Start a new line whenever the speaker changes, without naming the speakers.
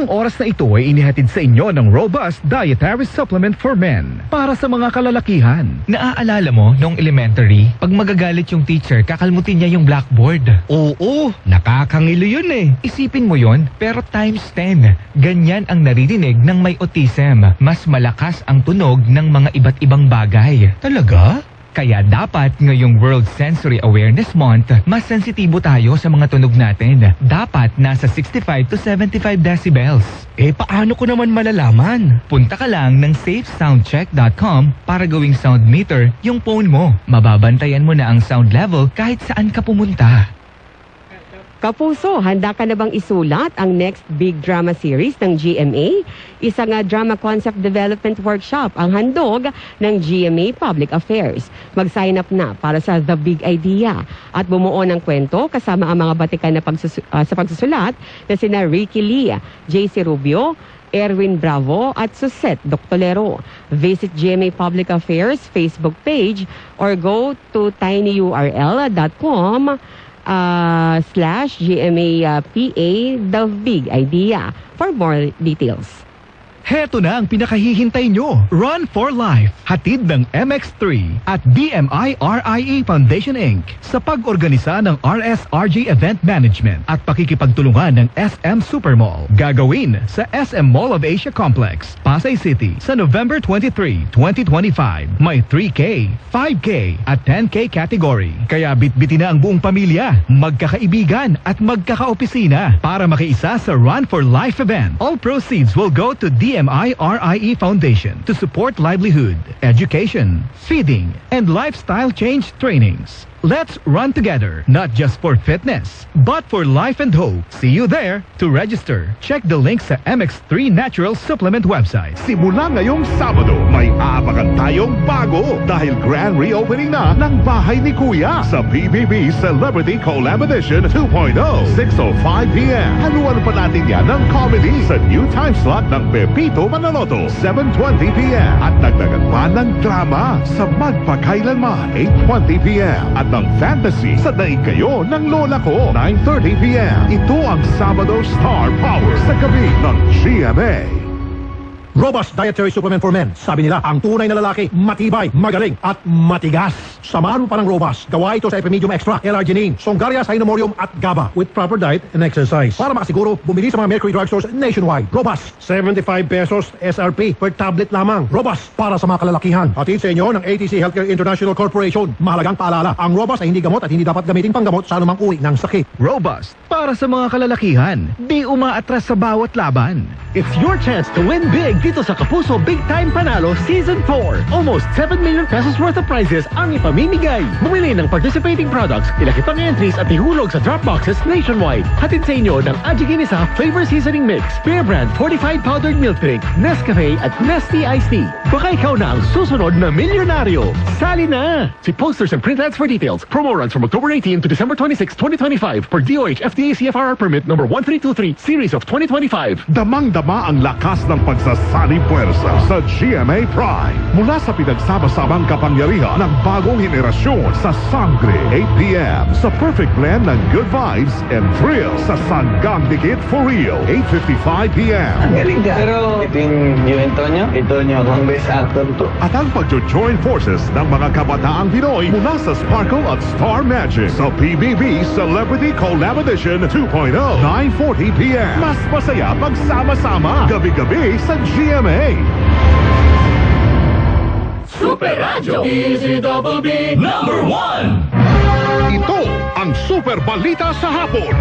Ang oras na ito ay inihatid sa inyo ng Robust Dietary Supplement for Men para sa mga kalalakihan.
Naaalala mo noong elementary, pag magagalit yung teacher, kakalmutin niya yung blackboard.
Oo, nakakangilo yun eh.
Isipin mo yon, pero times 10. Ganyan ang naririnig ng may autism. Mas malakas ang tunog ng mga iba't ibang bagay.
Talaga?
Kaya dapat ngayong World Sensory Awareness Month, mas sensitibo tayo sa mga tunog natin. Dapat nasa 65 to 75 decibels.
Paano ko naman malalaman?
Punta ka lang ng safesoundcheck.com para gawing sound meter yung phone mo. Mababantayan mo na ang sound level kahit saan ka pumunta.
Kapuso, handa ka na bang isulat ang next big drama series ng GMA? Isang drama concept development workshop ang handog ng GMA Public Affairs. Mag-sign up na para sa The Big Idea at bumuo ng kwento kasama ang mga batikan na sa pagsusulat na sina Ricky Lee, JC Rubio, Erwin Bravo at Suset Doctolero. Visit GMA Public Affairs Facebook page or go to tinyurl.com /GMAPA The Big Idea for more details.
Heto na ang pinakahihintay nyo. Run for Life. Hatid ng MX3 at DMI RIE Foundation Inc. sa pag-organisa ng RSRG Event Management at pakikipagtulungan ng SM Supermall. Gagawin sa SM Mall of Asia Complex, Pasay City sa November 23, 2025. May 3K, 5K at 10K category. Kaya bitbitin na ang buong pamilya, magkakaibigan at magkakaopisina para makiisa sa Run for Life event. All proceeds will go to DMI RIE Foundation to support livelihood, education, feeding, and lifestyle change trainings. Let's run together, not just for fitness, but for life and hope. See you there. To register, check the link sa MX3 Natural Supplement website.
Simula ngayong Sabado, may aapakan tayong bago dahil grand reopening na ng bahay ni Kuya sa PBB Celebrity Collab Edition 2.0, 6:05 p.m. Haluan pa natin yan ng comedy sa new time slot ng Pepito Manaloto, 7:20 p.m. At dagdagan pa ng drama sa Magpakailanman, 8:20 p.m. At ng fantasy sa Daig Kayo ng Lola Ko, 9:30 p.m. Ito ang Sabado Star Power sa gabi ng GMA.
Robust Dietary Supplement for Men. Sabi nila, ang tunay na lalaki, matibay, magaling, at matigas. Samahan mo pa ng Robust. Gawa ito sa Epimedium Extra, L-Arginine, Songaria Cynomorium at GABA with proper diet and exercise. Para makasiguro, bumili sa mga Mercury Drugstores nationwide. Robust, 75 pesos SRP per tablet lamang. Robust, para sa mga kalalakihan. Hatid sa inyo ng ATC Healthcare International Corporation. Mahalagang paalala, ang Robust ay hindi gamot at hindi dapat gamitin panggamot sa anumang uri ng sakit.
Robust, para sa mga kalalakihan, di umaatras sa bawat laban.
It's your chance to win big dito sa Kapuso Big Time Panalo Season 4. Almost 7 million pesos worth of prizes ang ipamimigay. Bumili ng participating products, ilakip ang entries at ihulog sa drop boxes nationwide. Hatid sa inyo ng Ajiginisa Flavor Seasoning Mix, Bear Brand Fortified Powdered Milk Drink, Nescafe at Nestea Iced Tea. Baka ikaw na ang susunod na milyonaryo. Sali na! See posters and print ads for details. Promo runs from October 18 to December 26, 2025 per DOH FDA CFRR permit number 1323 series of 2025.
Damang-dama ang lakas ng pagsasali puwersa sa GMA Prime. Mula sa pinagsama-samang kapangyarihan ng bagong henerasyon sa Sangre, 8 p.m. Sa perfect blend ng good vibes and thrill sa Sanggang Dikit for Real, 8:55 p.m.
Ang galing ka. Pero ito yung Antonio. Antonio ang best actor to.
At ang pag-join forces ng mga kabataang Pinoy mula sa Sparkle at Star Magic sa PBB Celebrity Collab Edition 2.0, 9:40 p.m. Mas masaya pagsama-sama gabi-gabi sa GMA.
Super Radio Easy Double B #1.
Ito ang Super Balita sa Hapon.